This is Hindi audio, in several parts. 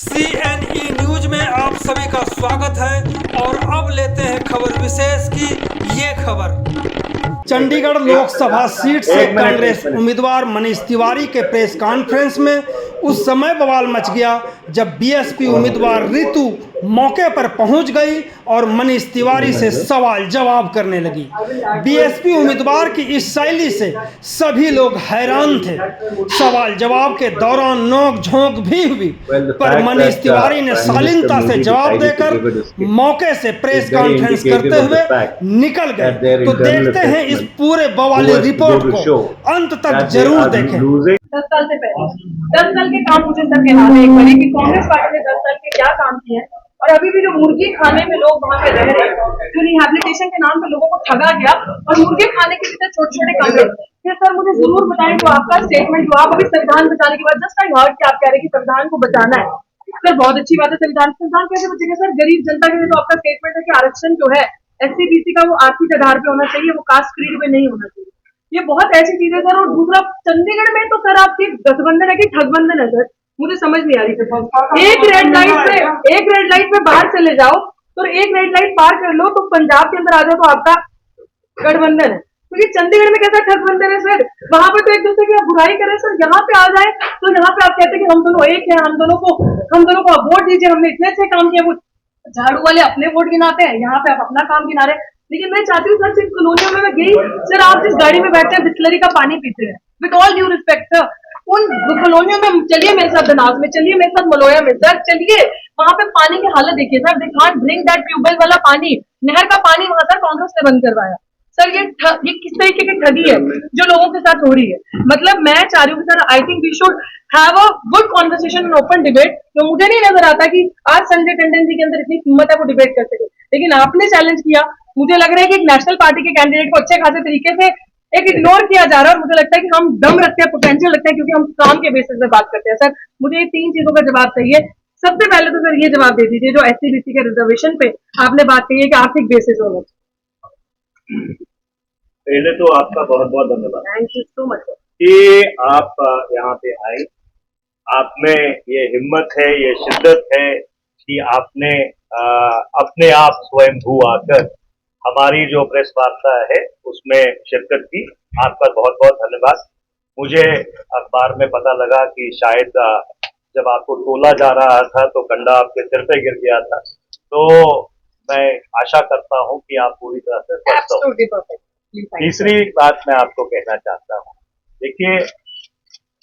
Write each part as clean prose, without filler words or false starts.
CNE न्यूज में आप सभी का स्वागत है और अब लेते हैं खबर विशेष की ये खबर। चंडीगढ़ लोकसभा सीट से कांग्रेस उम्मीदवार मनीष तिवारी के प्रेस कॉन्फ्रेंस में उस समय बवाल मच गया जब बीएसपी उम्मीदवार रितु मौके पर पहुंच गई और मनीष तिवारी से सवाल जवाब करने लगी। बीएसपी उम्मीदवार की इस शैली से सभी लोग हैरान थे। सवाल जवाब के दौरान नोक झोंक भी हुई, पर मनीष तिवारी ने शालीनता से जवाब देकर मौके से प्रेस कॉन्फ्रेंस करते हुए निकल गए। तो देखते हैं इस पूरे बवाली रिपोर्ट को, अंत तक जरूर देखें। 10 साल से पहले 10 साल के काम मुझे सर कहना है एक बार कि कांग्रेस पार्टी ने 10 साल के क्या काम किए हैं और अभी भी जो मुर्गी खाने में लोग वहां पे रह रहे हैं, जो रिहैबिलिटेशन के नाम पे लोगों को ठगा गया और मुर्गे खाने के लिए छोटे छोटे कमरे। फिर सर मुझे जरूर बताएं जो आपका स्टेटमेंट जो आप अभी संविधान बचाने के बाद जस्ट आई हर्ड कि आप कह रहे हैं कि संविधान को बचाना है। सर बहुत अच्छी बात है, संविधान कैसे बचेगा सर? गरीब जनता के लिए तो आपका स्टेटमेंट है कि आरक्षण जो है SC BC का वो आर्थिक आधार पे होना चाहिए, वो कास्ट क्रीड पे नहीं होना चाहिए। ये बहुत ऐसी चीजें सर। और दूसरा, चंडीगढ़ में तो सर आपकी गठबंधन है कि ठगबंधन है सर, मुझे समझ नहीं आ रही। एक रेड लाइट पे बाहर चले जाओ तो एक रेड लाइट पार कर लो तो पंजाब के अंदर आ जाओ तो आपका गठबंधन है। क्योंकि चंडीगढ़ में कैसा ठगबंधन है सर? वहां पे तो एक दूसरे की आप बुराई करें सर, यहाँ पे आ जाए तो यहाँ पे आप कहते हैं कि हम दोनों एक हैं, हम दोनों को वोट दीजिए, हमने इतने अच्छे काम किए। वो झाड़ू वाले अपने वोट गिनाते हैं, यहाँ पे आप अपना काम गिना रहे हैं। लेकिन मैं चाहती हूँ सर, जिस कॉलोनियों में मैं गई सर, आप जिस गाड़ी में बैठते हैं बिस्लरी का पानी पीते हैं, with all due respect sir, उन कॉलोनियों में चलिए मेरे साथ धनास में, चलिए मेरे साथ मलोया में सर, चलिए वहां पे पानी की हालत देखिए sir. They can't drink that tubewell वाला पानी, नहर का पानी वहां सर कांग्रेस ने बंद करवाया। सर ये किस तरीके की ठगी है जो लोगों के साथ हो रही है? मतलब मैं चाह रही हूँ sir, I think we should have a good conversation and open debate. तो मुझे नहीं नजर आता कि आज संजय टंडन जी के अंदर इतनी हिम्मत है वो डिबेट कर सके, लेकिन आपने चैलेंज किया। मुझे लग रहा है कि एक नेशनल पार्टी के कैंडिडेट को अच्छे खासे तरीके से एक इग्नोर किया जा रहा है और मुझे लगता है कि हम दम रखते हैं, पोटेंशियल रखते हैं, क्योंकि हम काम के बेसिस पे बात करते हैं। सर मुझे ये 3 चीजों का जवाब चाहिए। सबसे पहले तो सर ये जवाब दे दीजिए, जो SC BC के रिजर्वेशन पे आपने बात कही है कि आर्थिक बेसिस होना चाहिए। पहले तो आपका बहुत बहुत धन्यवाद, थैंक यू सो मच कि आप यहाँ पे आए। आप में ये हिम्मत है, ये शिद्दत है कि आपने अपने आप स्वयं भू आकर हमारी जो प्रेस वार्ता है उसमें शिरकत की। आपका बहुत बहुत धन्यवाद। मुझे अखबार में पता लगा कि शायद जब आपको तोला जा रहा था तो कंडा आपके सिर पे गिर गया था, तो मैं आशा करता हूं कि आप पूरी तरह से स्वस्थ हो। तीसरी बात मैं आपको कहना चाहता हूं, देखिए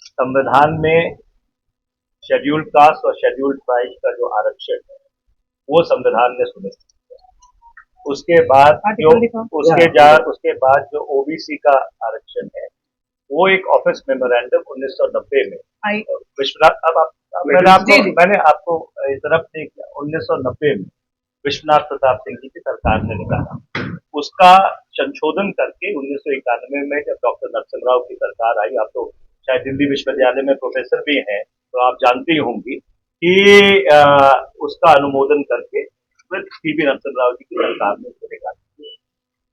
संविधान में शेड्यूल्ड कास्ट और शेड्यूल्ड ट्राइब का जो आरक्षण है वो संविधान ने सुनिश्चित किया। उसके बाद जो OBC का आरक्षण है वो एक ऑफिस मेमोरेंडम 1990 में विश्वनाथ, मैंने आपको तरफ से 1990 में विश्वनाथ प्रताप सिंह जी की सरकार ने निकाला। उसका संशोधन करके 1991 में जब डॉक्टर नरसिम्हा राव की सरकार आई, आप तो शायद दिल्ली विश्वविद्यालय में प्रोफेसर भी हैं तो आप जानती होंगी कि उसका अनुमोदन करके PV नरसिम्हा राव जी की सरकार ने उसको निकाला।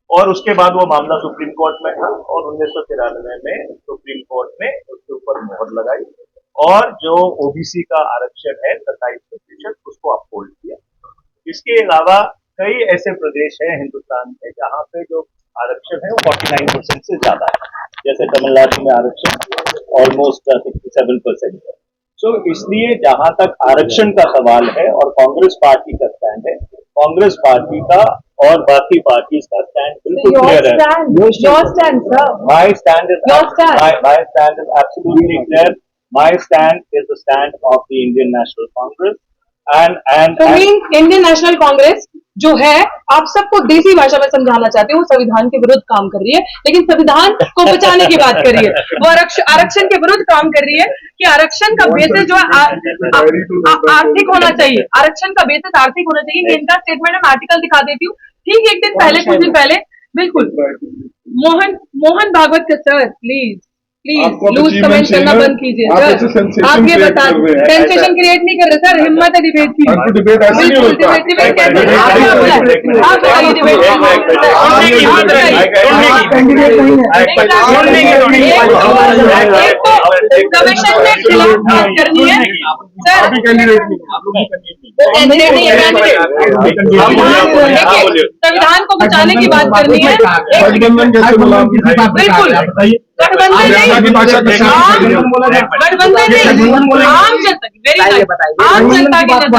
और उसके बाद वो मामला सुप्रीम कोर्ट में था और 1993 में सुप्रीम कोर्ट ने उसके ऊपर मोहर लगाई और जो OBC का आरक्षण है 27% उसको अपहोल्ड किया। इसके अलावा कई ऐसे प्रदेश हैं हिंदुस्तान में जहाँ पे जो आरक्षण है वो 49% से ज्यादा है, जैसे तमिलनाडु में आरक्षण ऑलमोस्ट 67% है। सो इसलिए जहां तक आरक्षण का सवाल है और कांग्रेस पार्टी का स्टैंड है, कांग्रेस पार्टी का और बाकी पार्टी का स्टैंड बिल्कुल क्लियर है। My stand is absolutely clear. My stand is the stand of the Indian national Congress and Indian national Congress जो है, आप सबको देसी भाषा में समझाना चाहती हूँ, संविधान के विरुद्ध काम कर रही है, लेकिन संविधान को बचाने की बात कर रही है। वो आरक्षण के विरुद्ध काम कर रही है कि आरक्षण का बेसिस जो है आर्थिक होना चाहिए। आरक्षण का बेसिस आर्थिक होना चाहिए। इनका स्टेटमेंट मैं आर्टिकल दिखा देती हूँ। ठीक एक दिन पहले, कुछ दिन पहले, बिल्कुल मोहन भागवत का सर प्लीज लूज कमेंट करना बंद कीजिए सर। आप ये बता, सेंसेशन क्रिएट नहीं कर रहे सर, हिम्मत है डिबेट की। बिल्कुल डिबेट कैसे, आप बताइए डिबेट रिजर्वेशन के खिलाफ बात करनी है सर। संविधान को बचाने की बात करनी है, बिल्कुल गठबंधन नहीं, आम जनता की आम जनता की नजर में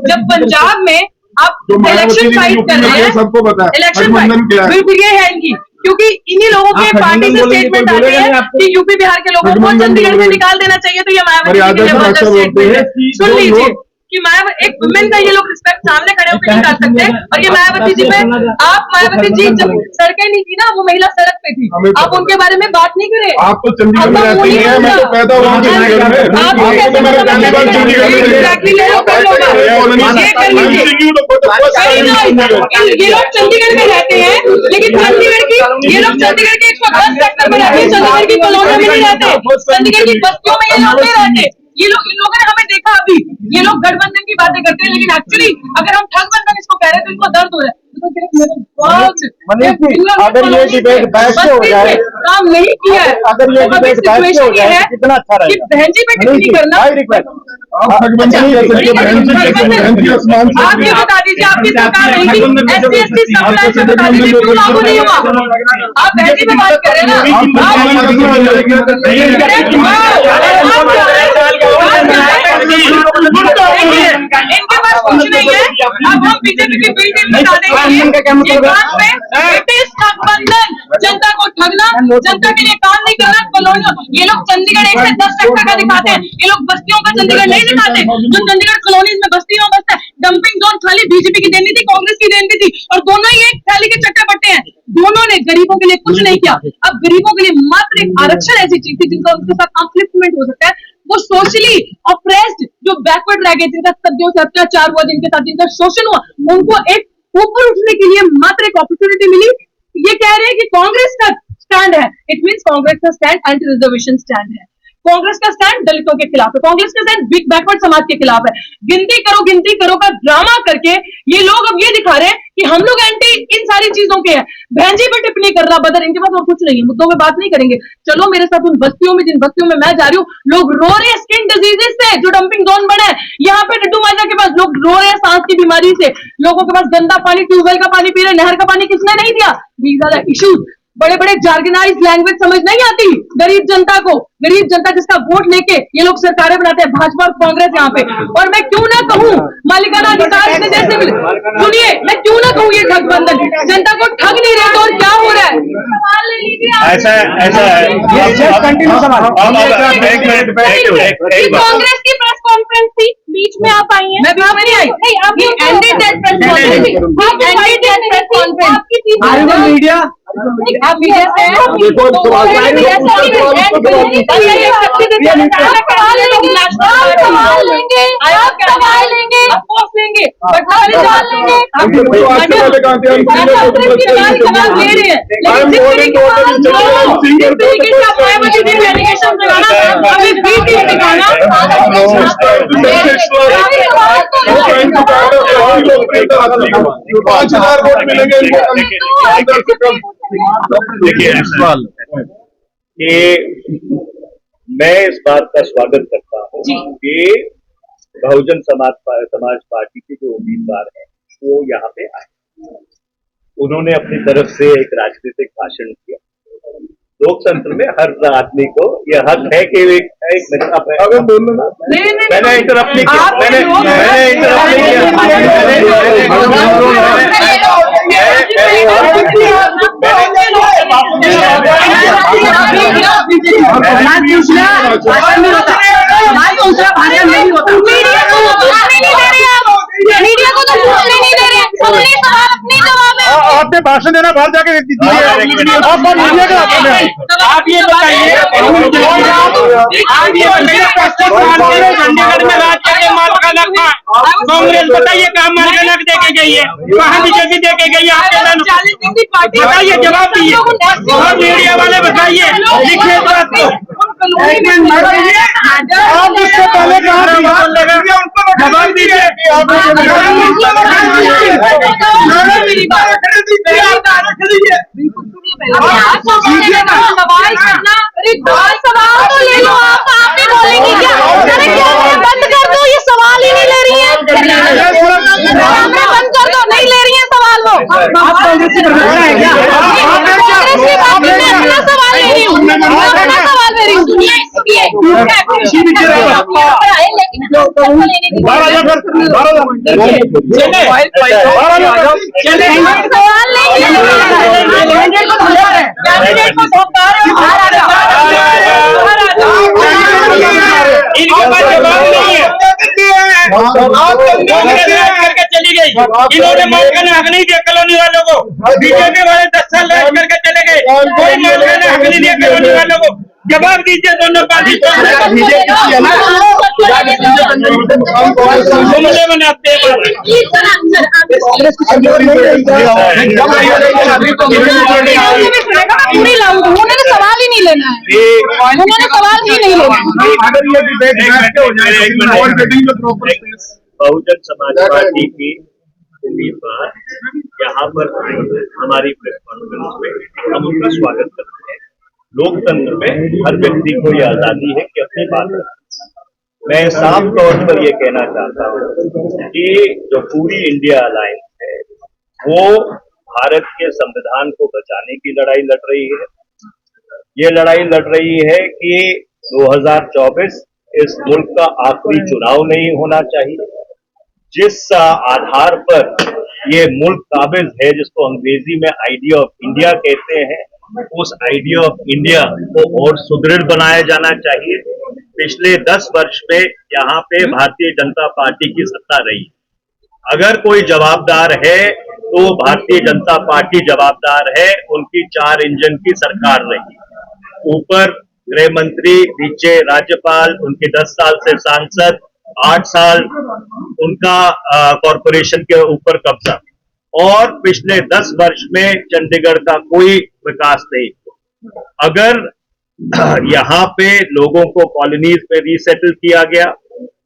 जब पंजाब में आप इलेक्शन फाइट कर रहे हैं, सबको पता है इलेक्शन फाइट बिल्कुल ये है इनकी, क्योंकि इन्हीं लोगों के पार्टी से स्टेटमेंट आते हैं कि यूपी बिहार के लोगों को चंडीगढ़ में निकाल देना चाहिए, तो ये मायावती जी की जबरदस्त स्टेटमेंट है। सुन लीजिए कि मायावती एक वुमेन का ये लोग रिस्पेक्ट सामने खड़े होकर नहीं कर सकते, और ये मायावती जी पे आप मायावती जी जब सड़कें नहीं थी ना, वो महिला सड़क पे थी, आप उनके बारे में बात नहीं करें। आप तो चंडीगढ़ में रहती हैं, मैं तो पैदा हुआ चंडीगढ़ में। ये लोग चंडीगढ़ में रहते हैं, लेकिन चंडीगढ़ की ये लोग चंडीगढ़ के 110 सेक्टर में रहते हैं, चंडीगढ़ की कॉलोनियों में नहीं रहते, चंडीगढ़ की बस्तियों में ये लोग नहीं रहते। ये लोग इन लोगों ने हमें देखा अभी, ये लोग गठबंधन की बातें करते हैं, लेकिन एक्चुअली अगर हम ठगबंधन इसको कह रहे हैं तो इनको दर्द हो रहा है। अगर ये डिबेट बैठ के हो जाए, काम नहीं किया है, अगर ये डिबेट बैठ के हो जाए कितना अच्छा रहेगा। बहन जी पे टिप्पणी करना, आप ये बता दीजिए आपकी सरकार रहेगी, SC/ST समुदाय से बता दीजिए क्यों लागू नहीं हुआ। आप बहन जी पे बात कर रहे हैं ना, इनके पास कुछ नहीं है। अब हम बीजेपी की बिल बता देंगे, गठबंधन जनता को ठगना, जनता के लिए काम नहीं करना, कॉलोनियों ये लोग चंडीगढ़ 1 से 10 सेक्टर का दिखाते हैं, ये लोग बस्तियों का चंडीगढ़ नहीं दिखाते, जो चंडीगढ़ कॉलोनीज में बस्तियों बसता है। डंपिंग जोन खाली बीजेपी की देनी थी, कांग्रेस की देनी थी, और दोनों ही एक थैली के चट्टे बट्टे हैं, दोनों ने गरीबों के लिए कुछ नहीं किया। अब गरीबों के लिए मात्र एक आरक्षण ऐसी चीज थी जिनका उनके साथ कॉन्फ्लिक्ट हो सकता है, वो सोशली ऑप्रेस्ड जो बैकवर्ड रह गए, जिनका सदियों से अत्याचार हुआ, जिनके साथ जिनका शोषण हुआ, उनको एक ऊपर उठने के लिए मात्र एक अपॉर्चुनिटी मिली। ये कह रहे हैं कि कांग्रेस का स्टैंड है, इट मींस कांग्रेस का स्टैंड एंटी रिजर्वेशन स्टैंड है, कांग्रेस का स्टैंड दलितों के खिलाफ है, कांग्रेस का स्टैंड बिग बैकवर्ड समाज के खिलाफ है। गिनती करो का ड्रामा करके ये लोग अब ये दिखा रहे हैं कि हम लोग एंटी इन सारी चीजों के हैं। बहन जी पे टिप्पणी कर रहा बदर, इनके पास और कुछ नहीं है, मुद्दों में बात नहीं करेंगे। चलो मेरे साथ उन बस्तियों में, जिन बस्तियों में मैं जा रही हूँ, लोग रो रहे हैं स्किन डिजीजेस से, जो डंपिंग जोन बना है यहाँ पे डड्डू माजा के पास, लोग रो रहे हैं सांस की बीमारी से, लोगों के पास गंदा पानी, ट्यूबवेल का पानी पी रहे, नहर का पानी किसने नहीं दिया। These are the issues. बड़े बड़े जार्गनाइज लैंग्वेज समझ नहीं आती गरीब जनता को, गरीब जनता जिसका वोट लेके ये लोग सरकारें बनाते हैं, भाजपा और कांग्रेस यहाँ पे। और मैं क्यों ना कहूँ मालिकाना अधिकार से, जैसे सुनिए, मैं क्यों ना कहूँ ये ठगबंधन जनता को ठग नहीं रहे, तो और क्या हो रहा है। सवाल ले लीजिए ऐसा कांग्रेस की प्रेस कॉन्फ्रेंस थी, बीच में आप आई हैं, मैं बीच में नहीं आई, आपकी एंडेड प्रेस कॉन्फ्रेंस मीडिया, आप मीडिया से हैं, देखिए कि मैं इस बात का स्वागत करता हूँ कि बहुजन समाज पार्टी के जो उम्मीदवार हैं वो यहाँ पे आए, उन्होंने अपनी तरफ से एक राजनीतिक भाषण किया। लोकतंत्र में हर आदमी को यह हक है कि एक मिनट मैंने इंटरप्ट नहीं किया, मैंने इंटरप्ट नहीं किया, मीडिया को तो पूछने नहीं दे रहे, सबने सवाल अपने जवाब है। आपने भाषण देना बाहर जाके दीजिए, आप ये बताइए, चंडीगढ़ में राज करके मालकाना कांग्रेस बताइए कहाँ मालकाना देके गई है, कहाँ बीजेपी देके गई है, आपके बताइए, जवाब दीजिए, और मीडिया वाले बताइए, लिखिए बात को। आप इससे पहले कहा जवाब दीजिए। सवाल करना, सवाल तो ले लो। किसी भी जगह लेकिन 12,000 फिर 12,000 सवाल नहीं है कैंडिडेट को सौंपा रहे हो इनके पास जवाब नहीं है। कांग्रेस राज करके चली गई, इन्होंने मानकाना हक नहीं दिया कॉलोनी वालों को। बीजेपी वाले 10 साल राज करके चले गए, कोई मानकाना हक नहीं दिया कॉलोनी वालों को। जवाब दीजिए दोनों पार्टी जुमले बनाते हैं। उन्होंने सवाल ही नहीं लेना है, उन्होंने सवाल ही नहीं लेना है। अगर ये डिबेट बैठ के हो जाए बहुजन समाज पार्टी की उम्मीदवार यहाँ पर हमारी प्रेस कॉन्फ्रेंस में हम उनका स्वागत करते हैं। लोकतंत्र में हर व्यक्ति को यह आजादी है कि अपनी बात रखे। मैं साफ तौर पर यह कहना चाहता हूँ कि जो पूरी इंडिया अलायंस है वो भारत के संविधान को बचाने की लड़ाई लड़ रही है। ये लड़ाई लड़ रही है कि 2024 इस मुल्क का आखिरी चुनाव नहीं होना चाहिए। जिस आधार पर ये मुल्क काबिज है, जिसको अंग्रेजी में आइडिया ऑफ इंडिया कहते हैं, उस आइडिया ऑफ इंडिया को और सुदृढ़ बनाया जाना चाहिए। पिछले 10 वर्ष में यहाँ पे भारतीय जनता पार्टी की सत्ता रही। अगर कोई जवाबदार है तो भारतीय जनता पार्टी जवाबदार है। उनकी 4 इंजन की सरकार रही, ऊपर गृह मंत्री, नीचे राज्यपाल, उनके 10 साल से सांसद, 8 साल उनका कॉरपोरेशन के ऊपर कब्जा, और पिछले 10 वर्ष में चंडीगढ़ का कोई विकास नहीं। अगर यहाँ पे लोगों को कॉलोनीज में रीसेटल किया गया,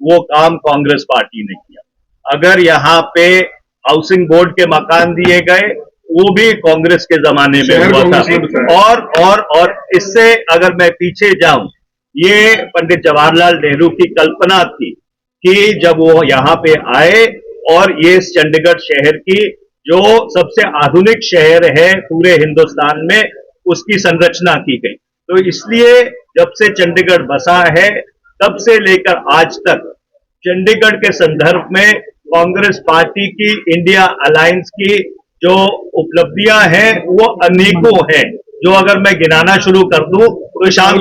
वो काम कांग्रेस पार्टी ने किया। अगर यहाँ पे हाउसिंग बोर्ड के मकान दिए गए, वो भी कांग्रेस के जमाने में हुआ था। और इससे अगर मैं पीछे जाऊं, ये पंडित जवाहरलाल नेहरू की कल्पना थी कि जब वो यहाँ पे आए और ये इस चंडीगढ़ शहर की जो सबसे आधुनिक शहर है पूरे हिंदुस्तान में, उसकी संरचना की गई। तो इसलिए जब से चंडीगढ़ बसा है तब से लेकर आज तक चंडीगढ़ के संदर्भ में कांग्रेस पार्टी की, इंडिया अलायंस की जो उपलब्धियां हैं वो अनेकों हैं, जो अगर मैं गिनाना शुरू कर दूं तो शाम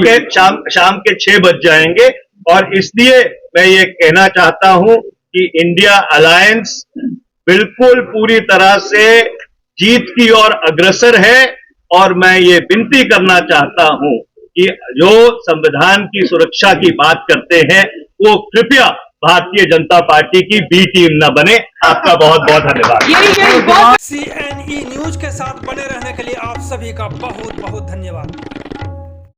के 6 बज जाएंगे। और इसलिए मैं ये कहना चाहता हूं कि इंडिया अलायंस बिल्कुल पूरी तरह से जीत की ओर अग्रसर है। और मैं ये विनती करना चाहता हूं कि जो संविधान की सुरक्षा की बात करते हैं वो कृपया भारतीय जनता पार्टी की बी टीम न बने। आपका बहुत बहुत धन्यवाद। CNE न्यूज के साथ बने रहने के लिए आप सभी का बहुत बहुत धन्यवाद।